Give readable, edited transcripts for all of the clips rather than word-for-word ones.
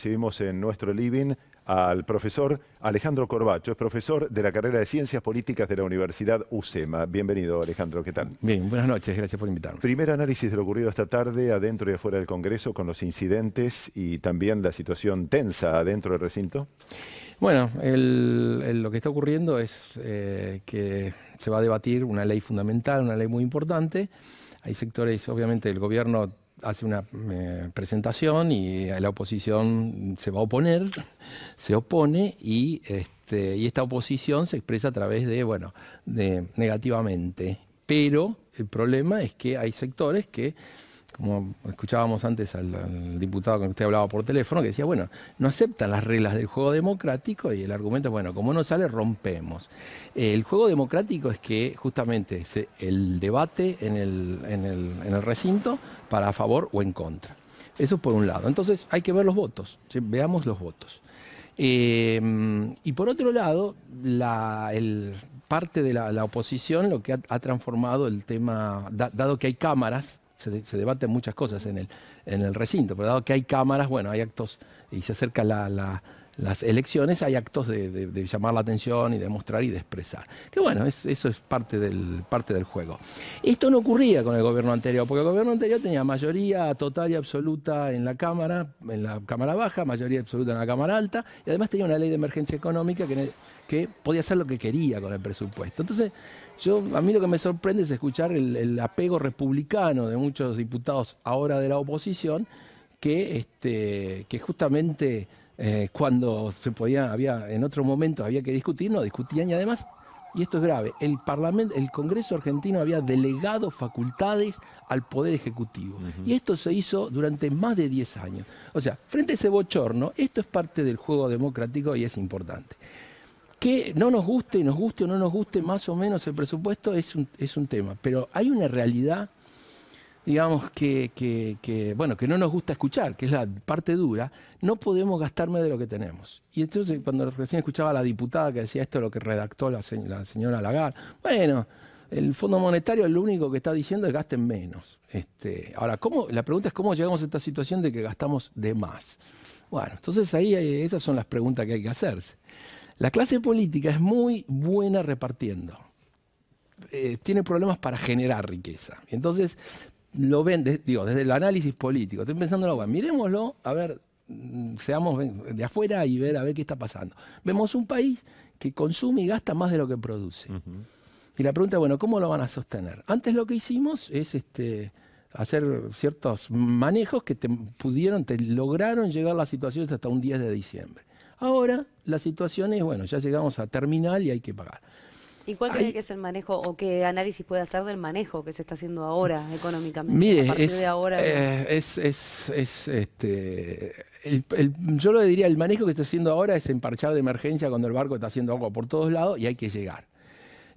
recibimos en nuestro living al profesor Alejandro Corbacho. Es profesor de la carrera de Ciencias Políticas de la Universidad UCEMA. Bienvenido, Alejandro. ¿Qué tal? Bien, buenas noches. Gracias por invitarme. Primer análisis de lo ocurrido esta tarde adentro y afuera del Congreso con los incidentes y también la situación tensa adentro del recinto. Bueno, lo que está ocurriendo es que se va a debatir una ley fundamental, una ley muy importante. Hay sectores, obviamente, el gobierno hace una presentación y la oposición se va a oponer, se opone y esta oposición se expresa a través de negativamente. Pero el problema es que hay sectores que, como escuchábamos antes al diputado con que usted hablaba por teléfono, que decía, bueno, no aceptan las reglas del juego democrático y el argumento es, bueno, como no sale, rompemos. El juego democrático es que justamente el debate en el recinto para a favor o en contra. Eso por un lado. Entonces hay que ver los votos, ¿sí? Veamos los votos. Y por otro lado, parte de la oposición lo que ha transformado el tema, dado que hay cámaras, se debaten muchas cosas en el recinto, pero dado que hay cámaras, bueno, hay actos, y se acercan las elecciones, hay actos de llamar la atención y de mostrar y de expresar. Que bueno, eso es parte del juego. Esto no ocurría con el gobierno anterior, porque el gobierno anterior tenía mayoría total y absoluta en la Cámara Baja, mayoría absoluta en la Cámara Alta, y además tenía una ley de emergencia económica que podía hacer lo que quería con el presupuesto. Entonces, a mí lo que me sorprende es escuchar el apego republicano de muchos diputados ahora de la oposición, que justamente cuando en otro momento había que discutir, no discutían, y además, y esto es grave, el Congreso argentino había delegado facultades al Poder Ejecutivo. Y esto se hizo durante más de 10 años. O sea, frente a ese bochorno, esto es parte del juego democrático y es importante. Que no nos guste o no nos guste más o menos el presupuesto es un tema, pero hay una realidad, digamos, que no nos gusta escuchar, que es la parte dura. No podemos gastar más de lo que tenemos. Y entonces, cuando recién escuchaba a la diputada que decía esto, lo que redactó la señora Lagarde, bueno, el Fondo Monetario lo único que está diciendo es gasten menos. Ahora, la pregunta es cómo llegamos a esta situación de que gastamos de más. Bueno, entonces ahí esas son las preguntas que hay que hacerse. La clase política es muy buena repartiendo. Tiene problemas para generar riqueza. Entonces, lo ven, desde el análisis político. Estoy pensando, miremoslo, a ver, seamos de afuera y a ver qué está pasando. Vemos un país que consume y gasta más de lo que produce. Y la pregunta es, bueno, ¿cómo lo van a sostener? Antes lo que hicimos es hacer ciertos manejos que te lograron llegar a la situación hasta un 10 de diciembre. Ahora la situación es, bueno, ya llegamos a terminal y hay que pagar. ¿Y cuál cree que es el manejo o qué análisis puede hacer del manejo que se está haciendo ahora económicamente? Mire, a partir de ahora, yo lo diría, el manejo que está haciendo ahora es emparchar de emergencia cuando el barco está haciendo agua por todos lados y hay que llegar.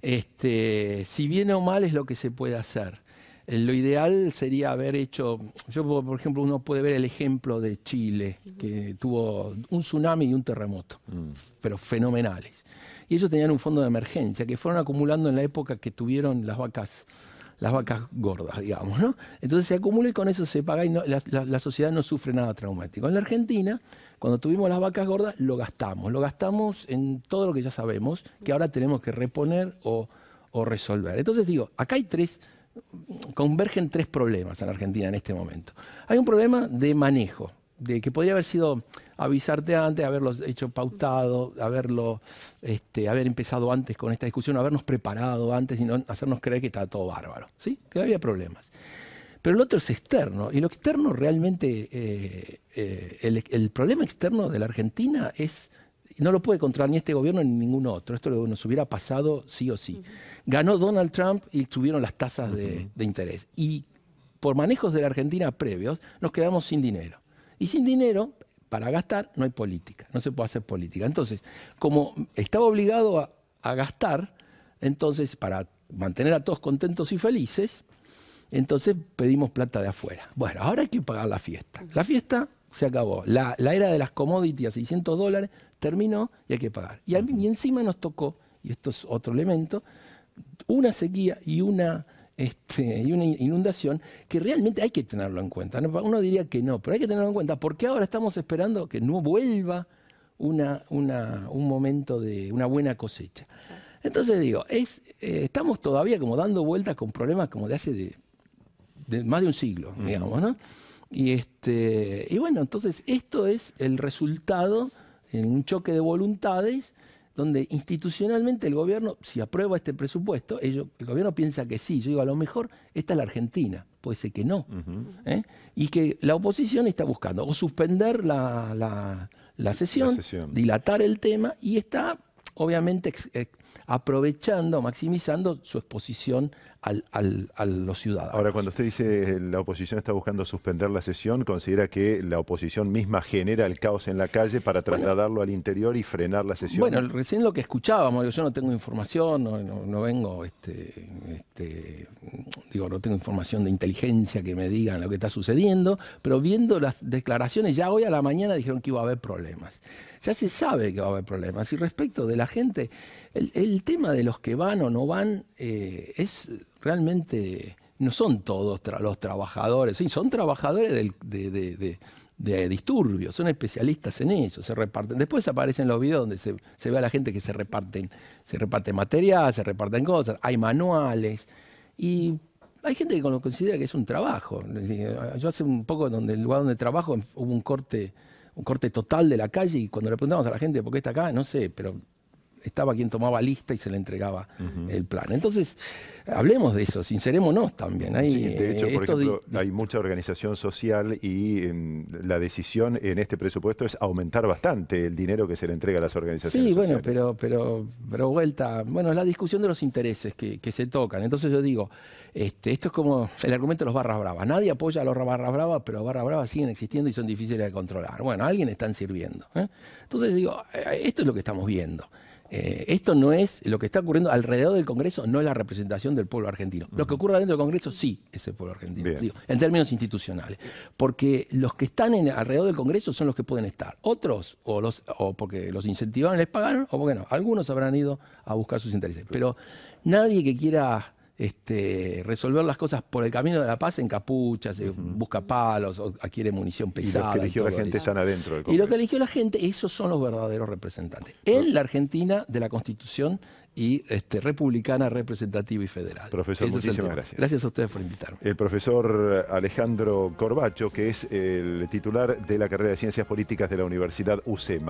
Si bien o mal es lo que se puede hacer. Lo ideal sería haber hecho, por ejemplo, uno puede ver el ejemplo de Chile, que tuvo un tsunami y un terremoto, pero fenomenales. Y ellos tenían un fondo de emergencia que fueron acumulando en la época que tuvieron las vacas gordas, digamos, ¿no? Entonces se acumula y con eso se paga y la sociedad no sufre nada traumático. En la Argentina, cuando tuvimos las vacas gordas, lo gastamos en todo lo que ya sabemos, que ahora tenemos que reponer o resolver. Entonces digo, acá convergen tres problemas en la Argentina en este momento. Hay un problema de manejo, de que podría haber sido avisarte antes, haberlo hecho pautado, haber empezado antes con esta discusión, habernos preparado antes y no hacernos creer que estaba todo bárbaro, ¿sí? Que había problemas. Pero el otro es externo, y lo externo realmente, el problema externo de la Argentina no lo puede controlar ni este gobierno ni ningún otro. Esto nos hubiera pasado sí o sí. Ganó Donald Trump y subieron las tasas de interés. Y por manejos de la Argentina previos, nos quedamos sin dinero. Y sin dinero, para gastar, no hay política. No se puede hacer política. Entonces, como estaba obligado a gastar, entonces, para mantener a todos contentos y felices, entonces pedimos plata de afuera. Bueno, ahora hay que pagar la fiesta. La fiesta se acabó. La era de las commodities a $600 terminó y hay que pagar. Y encima nos tocó, y esto es otro elemento, una sequía y una y una inundación que realmente hay que tenerlo en cuenta. Uno diría que no, pero hay que tenerlo en cuenta porque ahora estamos esperando que no vuelva un momento de una buena cosecha. Entonces digo, estamos todavía como dando vueltas con problemas como de hace de más de un siglo, digamos, ¿no? Y bueno, entonces esto es el resultado en un choque de voluntades donde institucionalmente el gobierno, si aprueba este presupuesto, el gobierno piensa que sí. Yo digo, a lo mejor esta es la Argentina, puede ser que no. Y que la oposición está buscando o suspender la sesión, dilatar el tema, y está obviamente aprovechando, maximizando su exposición a los ciudadanos. Ahora, cuando usted dice la oposición está buscando suspender la sesión, ¿considera que la oposición misma genera el caos en la calle para trasladarlo al interior y frenar la sesión? Bueno, recién lo que escuchábamos, yo no tengo información, no vengo, no tengo información de inteligencia que me digan lo que está sucediendo, pero viendo las declaraciones, ya hoy a la mañana dijeron que iba a haber problemas. Ya se sabe que va a haber problemas. Y respecto de la gente, el tema de los que van o no van es realmente, no son todos los trabajadores, sí, son trabajadores de disturbios, son especialistas en eso, se reparten. Después aparecen los videos donde se ve a la gente que se reparte material, se reparten cosas, hay manuales, y hay gente que lo considera que es un trabajo. Yo hace un poco, en el lugar donde trabajo, hubo un corte total de la calle, y cuando le preguntamos a la gente por qué está acá, no sé, pero estaba quien tomaba lista y se le entregaba el plan. Entonces, hablemos de eso, sincerémonos también. Sí, de hecho, por ejemplo, hay mucha organización social y la decisión en este presupuesto es aumentar bastante el dinero que se le entrega a las organizaciones sociales. Sí, bueno, pero vuelta, bueno, es la discusión de los intereses que se tocan. Entonces yo digo, esto es como el argumento de los barras bravas. Nadie apoya a los barras bravas, pero los barras bravas siguen existiendo y son difíciles de controlar. Bueno, a alguien están sirviendo. Entonces digo, esto es lo que estamos viendo. Esto no es lo que está ocurriendo alrededor del Congreso, no es la representación del pueblo argentino. Lo que ocurre dentro del Congreso sí es el pueblo argentino, digo, en términos institucionales. Porque los que están alrededor del Congreso son los que pueden estar. Otros, o porque los incentivaron y les pagaron, o porque no. Algunos habrán ido a buscar sus intereses. Pero nadie que quiera resolver las cosas por el camino de la paz encapucha, se busca palos, o adquiere munición pesada. Y los que eligió la gente están adentro del Congreso. Y lo que eligió la gente, esos son los verdaderos representantes. En la Argentina de la Constitución y republicana, representativa y federal. Profesor, muchísimas gracias. Gracias a ustedes por invitarme. El profesor Alejandro Corbacho, que es el titular de la carrera de Ciencias Políticas de la Universidad UCEMA.